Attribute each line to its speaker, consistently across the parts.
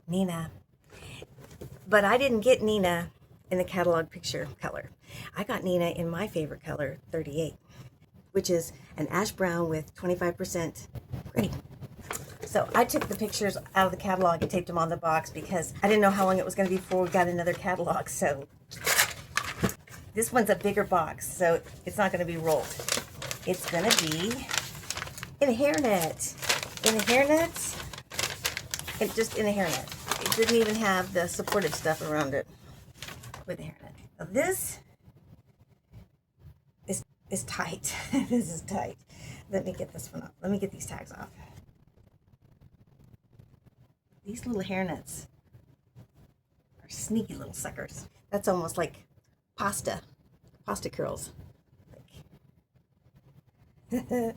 Speaker 1: Nina. But I didn't get Nina in the catalog picture color. I got Nina in my favorite color, 38, which is an ash brown with 25% gray. So I took the pictures out of the catalog and taped them on the box because I didn't know how long it was going to be before we got another catalog. So this one's a bigger box, so it's not going to be rolled. It's going to be in a hairnet. In a hairnet. Just in a hairnet. It didn't even have the supportive stuff around it with a hairnet. Now this is tight. This is tight. Let me get this one off. Let me get these tags off. These little hairnets are sneaky little suckers. That's almost like pasta curls. Did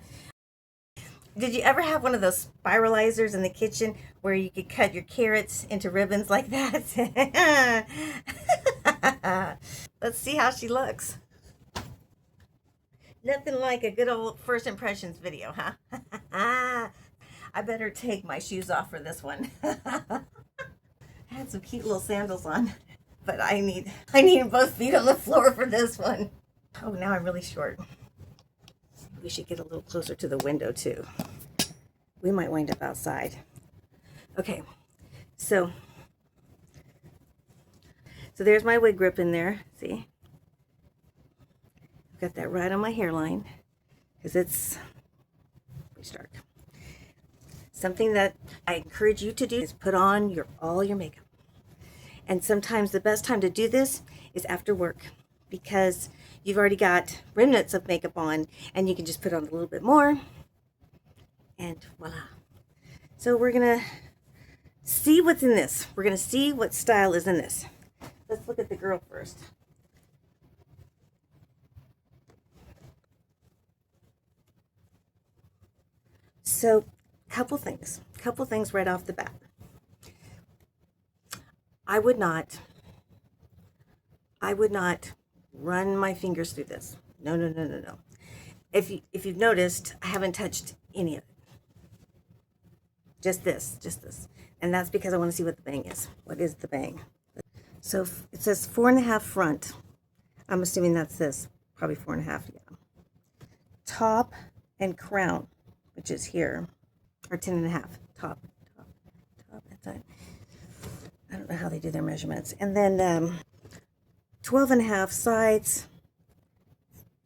Speaker 1: you ever have one of those spiralizers in the kitchen where you could cut your carrots into ribbons like that? Let's see how she looks. Nothing like a good old first impressions video, huh? I better take my shoes off for this one. I had some cute little sandals on, but I need both feet on the floor for this one. Oh, now I'm really short. We should get a little closer to the window too. We might wind up outside. Okay, so there's my wig grip in there. See? Got that right on my hairline because it's stark. Something that I encourage you to do is put on all your makeup. And sometimes the best time to do this is after work because you've already got remnants of makeup on and you can just put on a little bit more and voila. So we're gonna see what's in this. We're gonna see what style is in this. Let's look at the girl first. So couple things right off the bat. I would not run my fingers through this. No. If you've noticed, I haven't touched any of it. Just this. And that's because I want to see what the bang is. What is the bang? So it says 4.5 front. I'm assuming that's this. Probably 4.5, yeah. Top and crown, which is here, or 10.5. Top and side. I don't know how they do their measurements. And then 12.5 sides,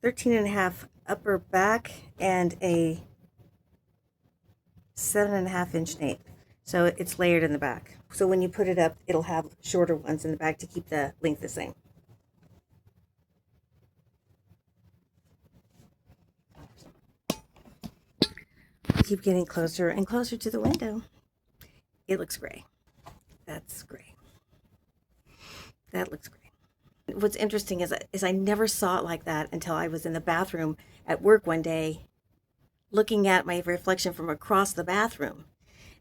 Speaker 1: 13.5 upper back, and a 7.5 inch nape. So it's layered in the back. So when you put it up, it'll have shorter ones in the back to keep the length the same. Keep getting closer and closer to the window. It looks gray. That's gray. That looks gray. What's interesting is I never saw it like that until I was in the bathroom at work one day looking at my reflection from across the bathroom.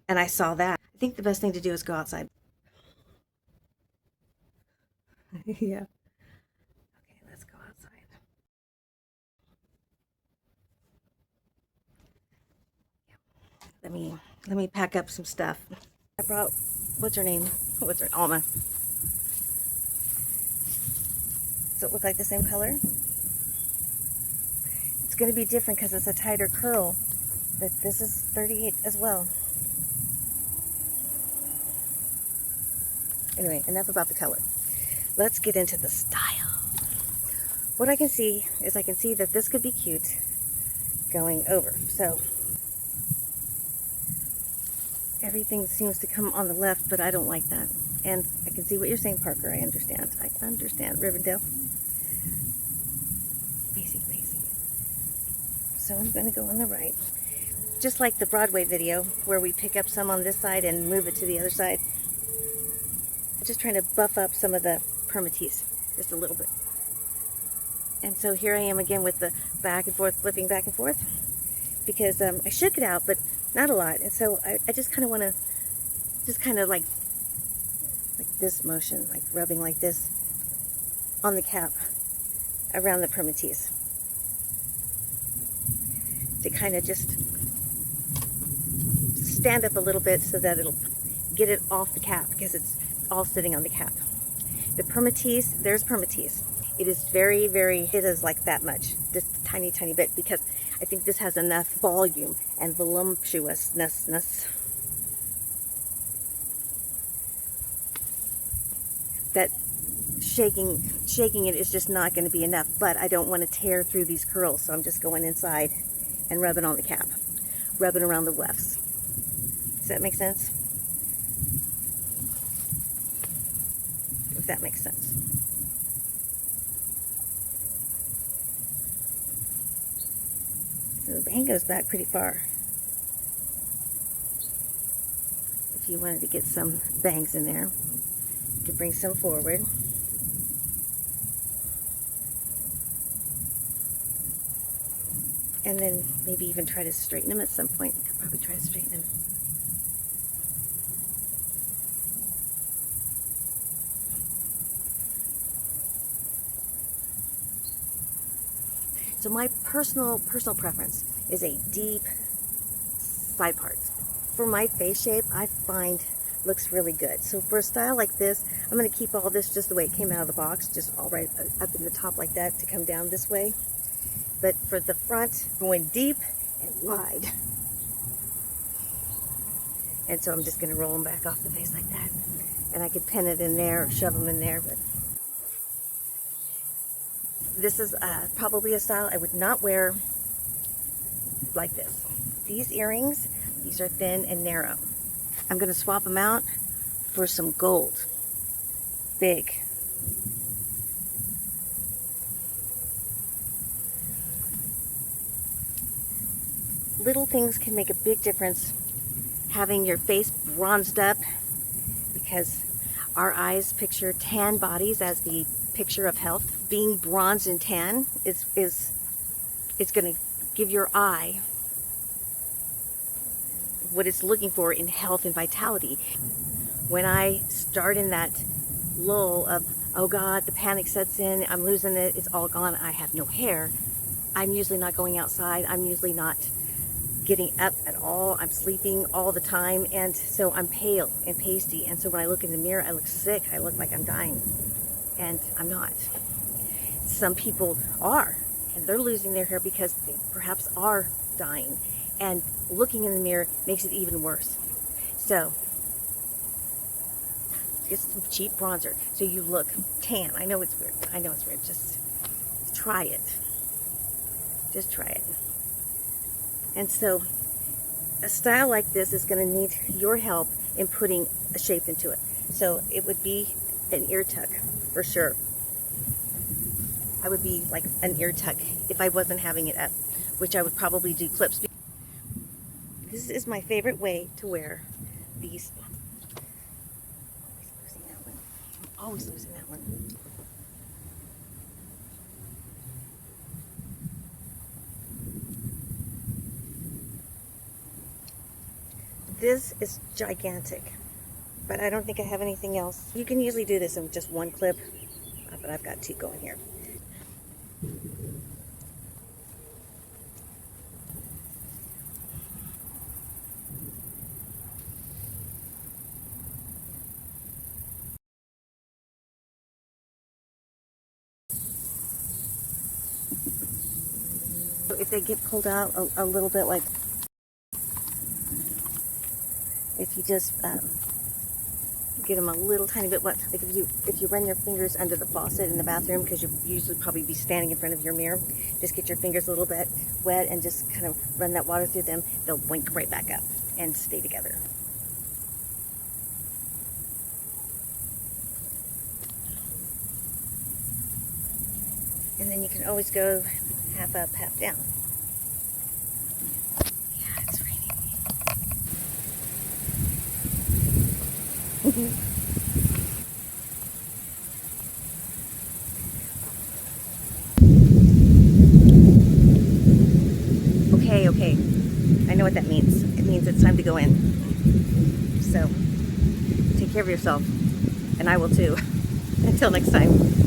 Speaker 1: And I saw that. I think the best thing to do is go outside. Yeah. Okay, let's go outside. Let me pack up some stuff. I brought, what's her name? Alma. Does it look like the same color? It's going to be different because it's a tighter curl, but this is 38 as well. Anyway, enough about the color. Let's get into the style. What I can see is that this could be cute going over. So everything seems to come on the left, but I don't like that. And I can see what you're saying, Parker. I understand. Riverdale. Basic. So I'm going to go on the right. Just like the Broadway video where we pick up some on this side and move it to the other side. I'm just trying to buff up some of the permatease just a little bit. And so here I am again with the back and forth, flipping back and forth. Because I shook it out, but not a lot. And so I just kind of want to, just kind of like this motion, like rubbing like this on the cap around the permatease. To kind of just stand up a little bit so that get it off the cap because it's all sitting on the cap. The permatease, there's permatease. It is very, it is like that much, just a tiny, tiny bit, because I think this has enough volume and voluptuousness that shaking it is just not going to be enough. But I don't want to tear through these curls, so I'm just going inside and rubbing on the cap, rubbing around the wefts. Does that make sense? If that makes sense. So the bang goes back pretty far. If you wanted to get some bangs in there, you could bring some forward. And then maybe even try to straighten them at some point. You could probably try to straighten them. So my personal preference is a deep side parts. For my face shape, I find looks really good. So for a style like this, I'm going to keep all this just the way it came out of the box, just all right up in the top like that to come down this way. But for the front, going deep and wide. And so I'm just going to roll them back off the face like that. And I could pin it in there or shove them in there, but this is probably a style I would not wear like this. These earrings, these are thin and narrow. I'm going to swap them out for some gold. Big. Little things can make a big difference. Having your face bronzed up, because our eyes picture tan bodies as the picture of health. Being bronzed and tan is going to give your eye what it's looking for in health and vitality. When I start in that lull of, oh God, the panic sets in, I'm losing it, it's all gone, I have no hair, I'm usually not going outside, I'm usually not getting up at all, I'm sleeping all the time, and so I'm pale and pasty, and so when I look in the mirror, I look sick, I look like I'm dying, and I'm not. Some people are, and they're losing their hair because they perhaps are dying, and looking in the mirror makes it even worse. So get some cheap bronzer so you look tan. I know it's weird. I know it's weird. Just try it. Just try it. And so a style like this is going to need your help in putting a shape into it. So it would be an ear tuck for sure. I would be like an ear tuck if I wasn't having it up, which I would probably do clips. This is my favorite way to wear these. Always losing that one. I'm always losing that one. This is gigantic, but I don't think I have anything else. You can usually do this in just one clip, but I've got two going here. So if they get pulled out a little bit, like if you just get them a little tiny bit wet, like if you run your fingers under the faucet in the bathroom, because you'll usually probably be standing in front of your mirror, just get your fingers a little bit wet and just kind of run that water through them. They'll wink right back up and stay together. And then you can always go half up, half down. Yeah, it's raining. Okay. I know what that means. It means it's time to go in. So, take care of yourself. And I will too. Until next time.